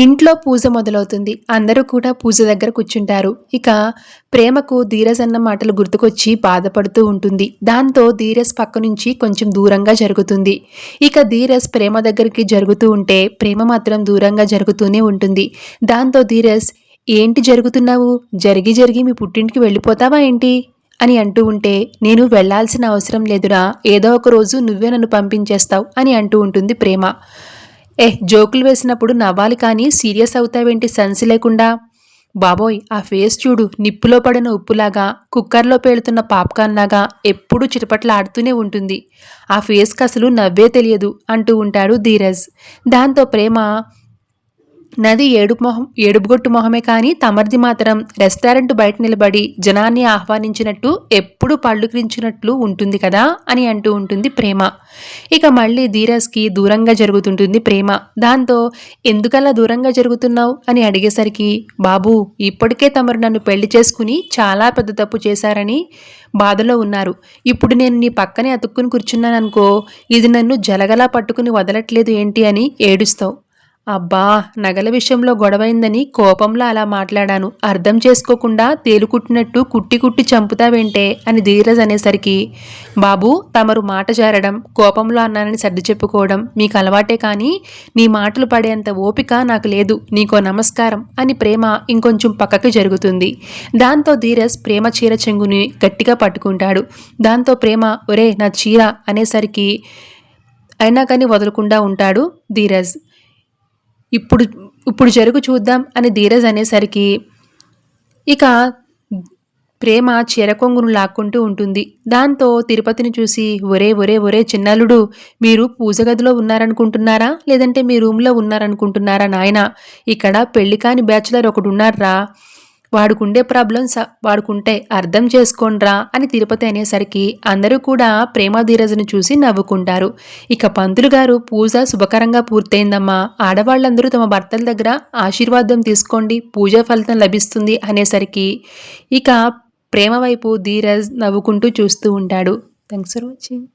ఇంట్లో పూజ మొదలవుతుంది. అందరూ కూడా పూజ దగ్గర కూర్చుంటారు. ఇక ప్రేమకు ధీరజ్ అన్న మాటలు గుర్తుకొచ్చి బాధపడుతూ ఉంటుంది. దాంతో ధీరజ్ పక్క నుంచి కొంచెం దూరంగా జరుగుతుంది. ఇక ధీరజ్ ప్రేమ దగ్గరికి జరుగుతూ ఉంటే ప్రేమ మాత్రం దూరంగా జరుగుతూనే ఉంటుంది. దాంతో ధీరజ్, ఏంటి జరుగుతున్నావు? జరిగి జరిగి మీ పుట్టింటికి వెళ్ళిపోతావా ఏంటి అని అంటూ ఉంటే, నేను వెళ్లాల్సిన అవసరం లేదురా, ఏదో ఒక రోజు నువ్వే నన్ను పంపించేస్తావు అని అంటూ ఉంటుంది ప్రేమ. జోకులు వేసినప్పుడు నవ్వాలి కానీ సీరియస్ అవుతావేంటి సెన్స్ లేకుండా? బాబోయ్, ఆ ఫేస్ చూడు, నిప్పులో పడిన ఉప్పులాగా, కుక్కర్లో పేలుతున్న పాప్కార్న్ లాగా ఎప్పుడూ చిటపట్లాడుతూనే ఉంటుంది. ఆ ఫేస్కి అసలు నవ్వే తెలియదు అంటూ ఉంటాడు ధీరజ్. దాంతో ప్రేమ, నాది ఏడుపుగొట్టు మొహమే కానీ తమర్ది మాత్రం రెస్టారెంట్ బయట నిలబడి జనాన్ని ఆహ్వానించినట్టు ఎప్పుడు పళ్ళు క్రించినట్లు ఉంటుంది కదా అని అంటూ ఉంటుంది ప్రేమ. ఇక మళ్ళీ ధీరజ్కి దూరంగా జరుగుతుంటుంది ప్రేమ. దాంతో, ఎందుకలా దూరంగా జరుగుతున్నావు అని అడిగేసరికి, బాబు, ఇప్పటికే తమరు నన్ను పెళ్లి చేసుకుని చాలా పెద్ద తప్పు చేశారని బాధలో ఉన్నారు. ఇప్పుడు నేను నీ పక్కనే అతుక్కుని కూర్చున్నాననుకో, ఇది నన్ను జలగలా పట్టుకుని వదలట్లేదు ఏంటి అని ఏడుస్తావు. అబ్బా, నగల విషయంలో గొడవైందని కోపంలో అలా మాట్లాడాను, అర్థం చేసుకోకుండా తేలుకుట్టినట్టు కుట్టి కుట్టి చంపుతావేంటే అని ధీరజ్ అనేసరికి, బాబు, తమరు మాట జారడం, కోపంలో అన్నానని సర్ది చెప్పుకోవడం మీకు అలవాటే కానీ నీ మాటలు పడేంత ఓపిక నాకు లేదు, నీకో నమస్కారం అని ప్రేమ ఇంకొంచెం పక్కకి జరుగుతుంది. దాంతో ధీరజ్ ప్రేమ చీర చెంగుని గట్టిగా పట్టుకుంటాడు. దాంతో ప్రేమ, ఒరే నా చీర అనేసరికి అయినా కానీ వదలకుండా ఉంటాడు ధీరజ్. ఇప్పుడు ఇప్పుడు జరుగు చూద్దాం అని ధీరజ్ అనేసరికి ఇక ప్రేమ చీరకొంగును లాక్కుంటూ ఉంటుంది. దాంతో తిరుపతిని చూసి, ఒరే ఒరే ఒరే చిన్నల్లుడు, మీరు పూజ గదిలో ఉన్నారనుకుంటున్నారా లేదంటే మీ రూమ్లో ఉన్నారనుకుంటున్నారా నాయన? ఇక్కడ పెళ్లి కాని బ్యాచులర్ ఒకడున్నారా, వాడుకుండే ప్రాబ్లమ్స్ వాడుకుంటే అర్థం చేసుకోండ్రా అని తిరుపతి అనేసరికి అందరూ కూడా ప్రేమ ధీరజ్ను చూసి నవ్వుకుంటారు. ఇక పంతులు గారు, పూజ శుభకరంగా పూర్తయిందమ్మా, ఆడవాళ్ళందరూ తమ భర్తల దగ్గర ఆశీర్వాదం తీసుకోండి, పూజా ఫలితం లభిస్తుంది అనేసరికి ఇక ప్రేమ వైపు ధీరజ్ నవ్వుకుంటూ చూస్తూ ఉంటాడు. Thanks for watching.